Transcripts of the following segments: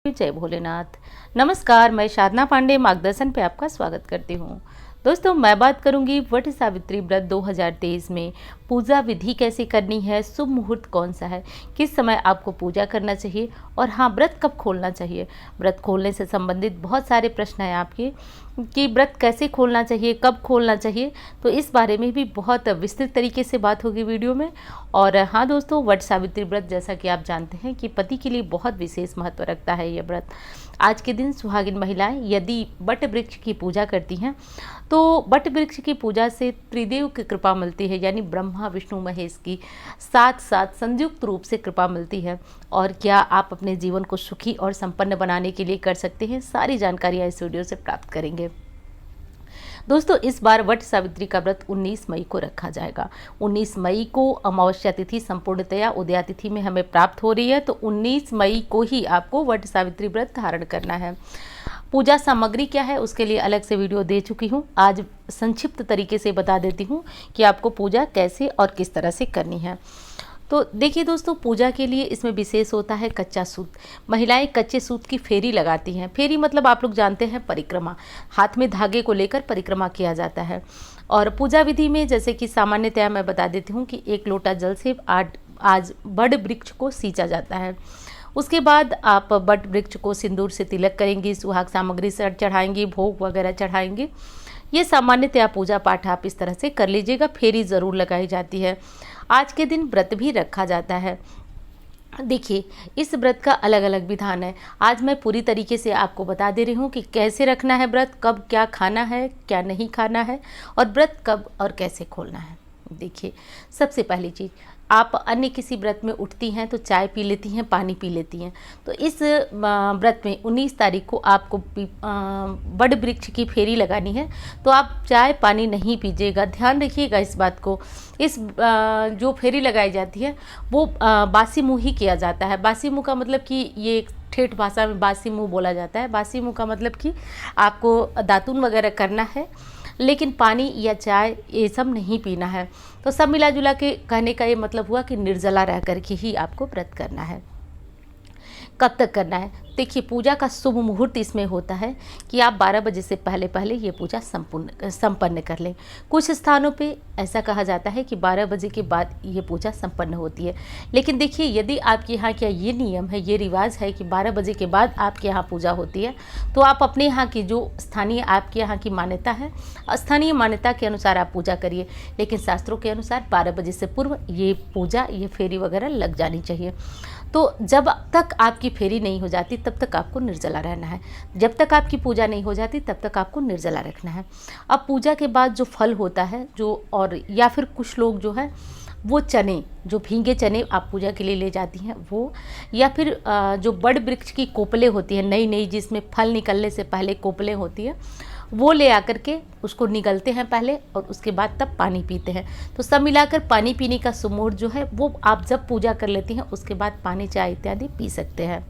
जय भोलेनाथ। नमस्कार, मैं साधना पांडे मार्गदर्शन पे आपका स्वागत करती हूँ। दोस्तों, मैं बात करूंगी वट सावित्री व्रत 2023 में पूजा विधि कैसे करनी है, शुभ मुहूर्त कौन सा है, किस समय आपको पूजा करना चाहिए और हाँ, व्रत कब खोलना चाहिए। व्रत खोलने से संबंधित बहुत सारे प्रश्न हैं आपके कि व्रत कैसे खोलना चाहिए, कब खोलना चाहिए, तो इस बारे में भी बहुत विस्तृत तरीके से बात होगी वीडियो में। और हाँ दोस्तों, वट सावित्री व्रत जैसा कि आप जानते हैं कि पति के लिए बहुत विशेष महत्व रखता है ये व्रत। आज के दिन सुहागिन महिलाएं यदि वट वृक्ष की पूजा करती हैं तो वट वृक्ष की पूजा से त्रिदेव की कृपा मिलती है, यानी ब्रह्मा विष्णु महेश की साथ साथ संयुक्त रूप से कृपा मिलती है। और क्या आप अपने जीवन को सुखी और संपन्न बनाने के लिए कर सकते हैं, सारी जानकारियाँ इस वीडियो से प्राप्त करेंगे। दोस्तों, इस बार वट सावित्री का व्रत 19 मई को रखा जाएगा। 19 मई को अमावस्या तिथि संपूर्णतया उदया तिथि में हमें प्राप्त हो रही है, तो 19 मई को ही आपको वट सावित्री व्रत धारण करना है। पूजा सामग्री क्या है उसके लिए अलग से वीडियो दे चुकी हूँ। आज संक्षिप्त तरीके से बता देती हूँ कि आपको पूजा कैसे और किस तरह से करनी है। तो देखिए दोस्तों, पूजा के लिए इसमें विशेष होता है कच्चा सूत। महिलाएं कच्चे सूत की फेरी लगाती हैं। फेरी मतलब आप लोग जानते हैं परिक्रमा, हाथ में धागे को लेकर परिक्रमा किया जाता है। और पूजा विधि में जैसे कि सामान्यतया मैं बता देती हूँ कि 1 लोटा जल से आज बड़ वृक्ष को सींचा जाता है। उसके बाद आप बट वृक्ष को सिंदूर से तिलक करेंगी, सुहाग सामग्री से चढ़ाएंगी, भोग वगैरह चढ़ाएंगे। ये सामान्यतया पूजा पाठ आप इस तरह से कर लीजिएगा। फेरी ज़रूर लगाई जाती है। आज के दिन व्रत भी रखा जाता है। देखिए, इस व्रत का अलग अलग विधान है। आज मैं पूरी तरीके से आपको बता दे रही हूँ कि कैसे रखना है व्रत, कब क्या खाना है, क्या नहीं खाना है और व्रत कब और कैसे खोलना है। देखिए, सबसे पहली चीज़, आप अन्य किसी व्रत में उठती हैं तो चाय पी लेती हैं, पानी पी लेती हैं। तो इस व्रत में 19 तारीख को आपको बड़ वृक्ष की फेरी लगानी है, तो आप चाय पानी नहीं पीजिएगा। ध्यान रखिएगा इस बात को। इस जो फेरी लगाई जाती है वो बासी मुँह ही किया जाता है। बासी मुँह का मतलब कि ये ठेठ भाषा में बासी मुँह बोला जाता है। बासी मुँह का मतलब कि आपको दातून वगैरह करना है, लेकिन पानी या चाय ये सब नहीं पीना है। तो सब मिला जुला के कहने का ये मतलब हुआ कि निर्जला रह कर के ही आपको व्रत करना है। कब तक करना है? देखिए, पूजा का शुभ मुहूर्त इसमें होता है कि आप 12 बजे से पहले पहले ये पूजा संपन्न कर लें। कुछ स्थानों पे ऐसा कहा जाता है कि 12 बजे के बाद ये पूजा संपन्न होती है। लेकिन देखिए, यदि आपके यहाँ क्या ये नियम है, ये रिवाज है कि 12 बजे के बाद आपके यहाँ पूजा होती है, तो आप अपने यहाँ की जो स्थानीय आपके यहाँ की मान्यता है, स्थानीय मान्यता के अनुसार आप पूजा करिए। लेकिन शास्त्रों के अनुसार 12 बजे से पूर्व ये पूजा, ये फेरी वगैरह लग जानी चाहिए। तो जब तक आपकी फेरी नहीं हो जाती तब तक आपको निर्जला रहना है। जब तक आपकी पूजा नहीं हो जाती तब तक आपको निर्जला रखना है। अब पूजा के बाद जो फल होता है, जो और या फिर कुछ लोग जो है वो चने, जो भीगे चने आप पूजा के लिए ले जाती हैं वो, या फिर जो बड़ वृक्ष की कोपलें होती हैं नई नई, जिसमें फल निकलने से पहले कोपलें होती है, वो ले आकर के उसको निगलते हैं पहले और उसके बाद तब पानी पीते हैं। तो सब मिलाकर पानी पीने का सुमूर्त जो है वो आप जब पूजा कर लेती हैं उसके बाद पानी चाय इत्यादि पी सकते हैं।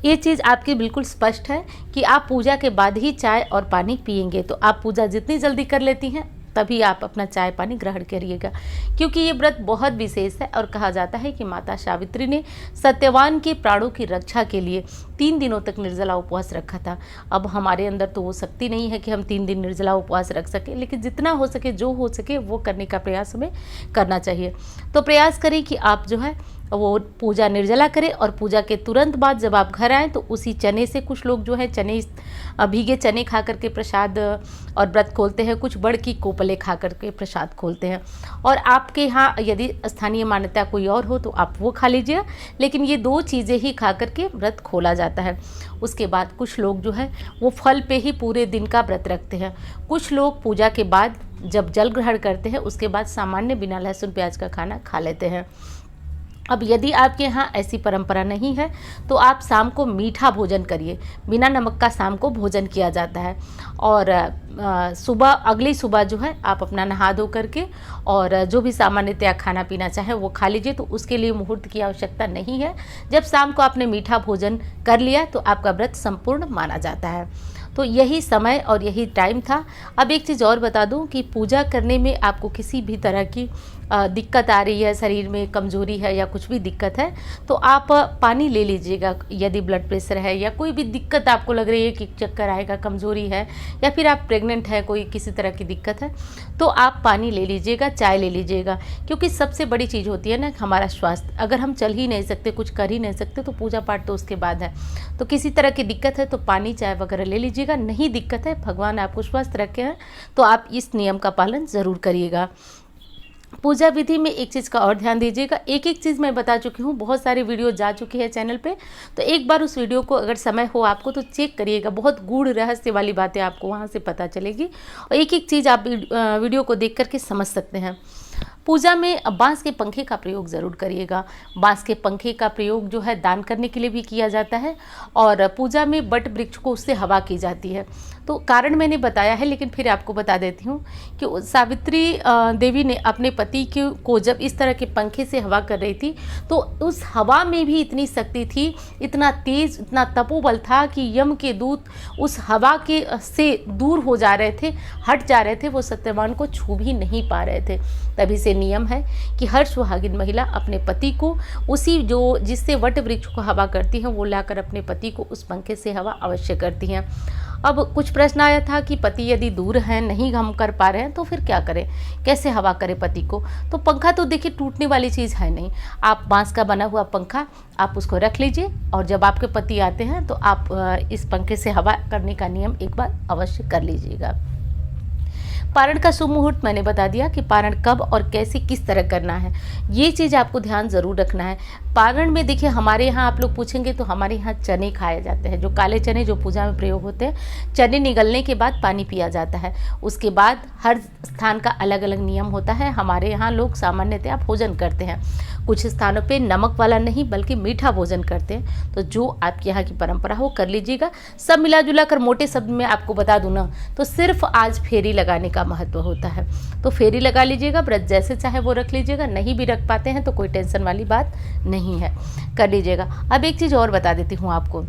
ये चीज़ आपकी बिल्कुल स्पष्ट है कि आप पूजा के बाद ही चाय और पानी पिएंगे। तो आप पूजा जितनी जल्दी कर लेती हैं तभी आप अपना चाय पानी ग्रहण करिएगा, क्योंकि ये व्रत बहुत विशेष है। और कहा जाता है कि माता सावित्री ने सत्यवान के प्राणों की रक्षा के लिए 3 दिनों तक निर्जला उपवास रखा था। अब हमारे अंदर तो वो शक्ति नहीं है कि हम 3 दिन निर्जला उपवास रख सके, लेकिन जितना हो सके, जो हो सके वो करने का प्रयास हमें करना चाहिए। तो प्रयास करें कि आप जो है वो पूजा निर्जला करें और पूजा के तुरंत बाद जब आप घर आएँ तो उसी चने से, कुछ लोग जो है चने, भीगे चने खा करके प्रसाद और व्रत खोलते हैं, कुछ बड़ की कोपले खा करके प्रसाद खोलते हैं। और आपके यहाँ यदि स्थानीय मान्यता कोई और हो तो आप वो खा लीजिए, लेकिन ये 2 चीज़ें ही खा करके व्रत खोला जाता है। उसके बाद कुछ लोग जो है वो फल पे ही पूरे दिन का व्रत रखते हैं। कुछ लोग पूजा के बाद जब जल ग्रहण करते हैं उसके बाद सामान्य बिना लहसुन प्याज का खाना खा लेते हैं। अब यदि आपके यहाँ ऐसी परंपरा नहीं है तो आप शाम को मीठा भोजन करिए। बिना नमक का शाम को भोजन किया जाता है। और सुबह, अगली सुबह जो है आप अपना नहा धो करके और जो भी सामान्यतया खाना पीना चाहे वो खा लीजिए। तो उसके लिए मुहूर्त की आवश्यकता नहीं है। जब शाम को आपने मीठा भोजन कर लिया तो आपका व्रत संपूर्ण माना जाता है। तो यही समय और यही टाइम था। अब एक चीज़ और बता दूं कि पूजा करने में आपको किसी भी तरह की दिक्कत आ रही है, शरीर में कमजोरी है या कुछ भी दिक्कत है, तो आप पानी ले लीजिएगा। यदि ब्लड प्रेशर है या कोई भी दिक्कत आपको लग रही है कि चक्कर आएगा, कमजोरी है, या फिर आप प्रेग्नेंट है, कोई किसी तरह की दिक्कत है, तो आप पानी ले लीजिएगा, चाय ले लीजिएगा। क्योंकि सबसे बड़ी चीज़ होती है ना हमारा स्वास्थ्य। अगर हम चल ही नहीं सकते, कुछ कर ही नहीं सकते, तो पूजा पाठ तो उसके बाद है। तो किसी तरह की दिक्कत है तो पानी चाय वगैरह ले लीजिएगा। नहीं दिक्कत है, भगवान आपको स्वस्थ रखे हैं, तो आप इस नियम का पालन ज़रूर करिएगा। पूजा विधि में एक चीज़ का और ध्यान दीजिएगा। एक एक चीज़ मैं बता चुकी हूँ, बहुत सारी वीडियो जा चुकी है चैनल पे, तो एक बार उस वीडियो को अगर समय हो आपको तो चेक करिएगा। बहुत गूढ़ रहस्य वाली बातें आपको वहाँ से पता चलेगी और एक एक चीज़ आप वीडियो को देख करके समझ सकते हैं। पूजा में बांस के पंखे का प्रयोग ज़रूर करिएगा। बांस के पंखे का प्रयोग जो है दान करने के लिए भी किया जाता है और पूजा में बट वृक्ष को उससे हवा की जाती है। तो कारण मैंने बताया है, लेकिन फिर आपको बता देती हूँ कि सावित्री देवी ने अपने पति को जब इस तरह के पंखे से हवा कर रही थी, तो उस हवा में भी इतनी शक्ति थी, इतना तेज, इतना तपोबल था कि यम के दूत उस हवा के से दूर हो जा रहे थे, हट जा रहे थे, वो सत्यवान को छू भी नहीं पा रहे थे। तभी से नियम है कि हर सुहागिन महिला अपने पति को उसी जो जिससे वट वृक्ष को हवा करती है, वो लाकर अपने पति को उस पंखे से हवा अवश्य करती हैं। अब कुछ प्रश्न आया था कि पति यदि दूर हैं, नहीं हम कर पा रहे हैं, तो फिर क्या करें, कैसे हवा करें पति को। तो पंखा तो देखिए टूटने वाली चीज़ है नहीं। आप बांस का बना हुआ पंखा आप उसको रख लीजिए और जब आपके पति आते हैं तो आप इस पंखे से हवा करने का नियम एक बार अवश्य कर लीजिएगा। पारण का शुभ मुहूर्त मैंने बता दिया कि पारण कब और कैसे किस तरह करना है, ये चीज़ आपको ध्यान ज़रूर रखना है। पारण में देखिए हमारे यहाँ आप लोग पूछेंगे तो हमारे यहाँ चने खाए जाते हैं, जो काले चने जो पूजा में प्रयोग होते हैं। चने निगलने के बाद पानी पिया जाता है। उसके बाद हर स्थान का अलग अलग नियम होता है। हमारे यहाँ लोग सामान्यतः भोजन करते हैं, कुछ स्थानों पे नमक वाला नहीं बल्कि मीठा भोजन करते हैं। तो जो आपके यहाँ की परंपरा हो कर लीजिएगा। सब मिला जुला कर मोटे शब्द में आपको बता दूँ ना, तो सिर्फ आज फेरी लगाने का महत्व होता है। तो फेरी लगा लीजिएगा, व्रत जैसे चाहे वो रख लीजिएगा। नहीं भी रख पाते हैं तो कोई टेंशन वाली बात नहीं है, कर लीजिएगा। अब एक चीज़ और बता देती हूँ आपको।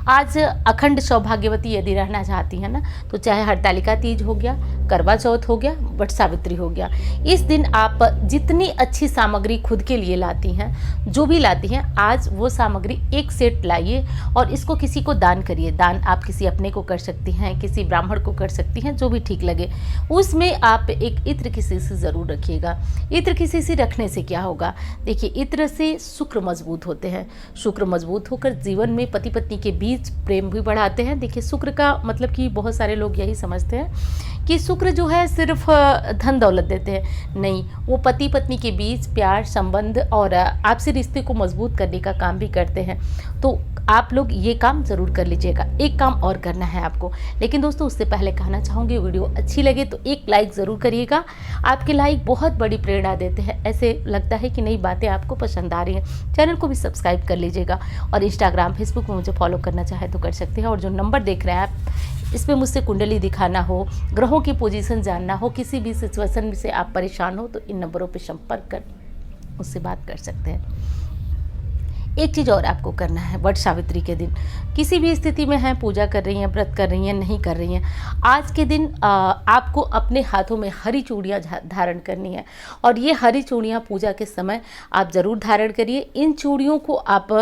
आज अखंड सौभाग्यवती यदि रहना चाहती हैं ना, तो चाहे हरतालिका तीज हो गया, करवा चौथ हो गया, वट सावित्री हो गया, इस दिन आप जितनी अच्छी सामग्री खुद के लिए लाती हैं, जो भी लाती हैं, आज वो सामग्री एक सेट लाइए और इसको किसी को दान करिए। दान आप किसी अपने को कर सकती हैं, किसी ब्राह्मण को कर सकती हैं, जो भी ठीक लगे। उसमें आप एक इत्र की शीशी ज़रूर रखिएगा। इत्र की शीशी रखने से क्या होगा, देखिए इत्र से शुक्र मजबूत होते हैं। शुक्र मजबूत होकर जीवन में पति पत्नी के बीच प्रेम भी बढ़ाते हैं। देखिए शुक्र का मतलब कि बहुत सारे लोग यही समझते हैं कि शुक्र जो है सिर्फ धन दौलत देते हैं, नहीं, वो पति पत्नी के बीच प्यार, संबंध और आपसी रिश्ते को मजबूत करने का काम भी करते हैं। तो आप लोग ये काम ज़रूर कर लीजिएगा। एक काम और करना है आपको, लेकिन दोस्तों उससे पहले कहना चाहूँगी, वीडियो अच्छी लगे तो एक लाइक ज़रूर करिएगा। आपके लाइक बहुत बड़ी प्रेरणा देते हैं। ऐसे लगता है कि नई बातें आपको पसंद आ रही हैं। चैनल को भी सब्सक्राइब कर लीजिएगा और इंस्टाग्राम, फेसबुक में मुझे फॉलो करना चाहे तो कर सकते हैं। और जो नंबर देख रहे हैं आप, इसमें मुझसे कुंडली दिखाना हो, ग्रहों की पोजीशन जानना हो, किसी भी सिचुएशन से आप परेशान हो, तो इन नंबरों पर संपर्क कर उससे बात कर सकते हैं। एक चीज़ और आपको करना है, वट सावित्री के दिन किसी भी स्थिति में हैं, पूजा कर रही हैं, व्रत कर रही हैं, नहीं कर रही हैं, आज के दिन आपको अपने हाथों में हरी चूड़ियाँ धारण करनी है। और ये हरी चूड़ियाँ पूजा के समय आप ज़रूर धारण करिए। इन चूड़ियों को आप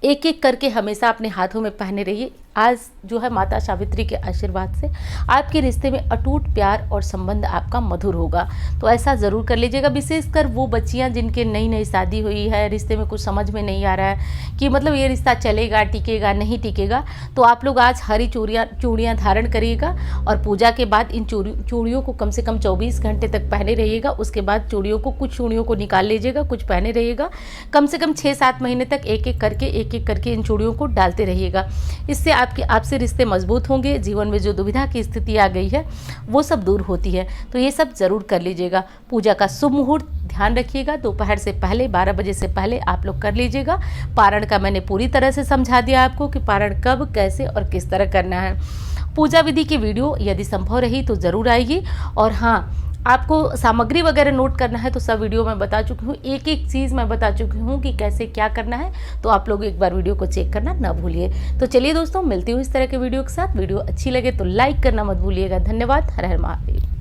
एक एक करके हमेशा अपने हाथों में पहने रहिए। आज जो है माता सावित्री के आशीर्वाद से आपके रिश्ते में अटूट प्यार और संबंध आपका मधुर होगा। तो ऐसा ज़रूर कर लीजिएगा। विशेषकर वो बच्चियां जिनके नई नई शादी हुई है, रिश्ते में कुछ समझ में नहीं आ रहा है कि मतलब ये रिश्ता चलेगा, टिकेगा, नहीं टिकेगा, तो आप लोग आज हरी चूड़ियाँ धारण करिएगा और पूजा के बाद इन चूड़ियों को कम से कम 24 घंटे तक पहने रहिएगा। उसके बाद चूड़ियों को, कुछ चूड़ियों को निकाल लीजिएगा, कुछ पहने रहिएगा। कम से कम 6-7 महीने तक एक एक करके इन चूड़ियों को डालते रहिएगा। इससे आपसे रिश्ते मजबूत होंगे। जीवन में जो दुविधा की स्थिति आ गई है वो सब दूर होती है। तो ये सब जरूर कर लीजिएगा। पूजा का शुभ मुहूर्त ध्यान रखिएगा, दोपहर से पहले 12 बजे से पहले आप लोग कर लीजिएगा। पारण का मैंने पूरी तरह से समझा दिया आपको कि पारण कब, कैसे और किस तरह करना है। पूजा विधि की वीडियो यदि संभव रही तो ज़रूर आएगी। और हाँ, आपको सामग्री वगैरह नोट करना है तो सब वीडियो में बता चुकी हूँ, एक एक चीज़ मैं बता चुकी हूँ कि कैसे क्या करना है। तो आप लोग एक बार वीडियो को चेक करना ना भूलिए। तो चलिए दोस्तों, मिलती हूँ इस तरह के वीडियो के साथ। वीडियो अच्छी लगे तो लाइक करना मत भूलिएगा। धन्यवाद। हर हर महादेव।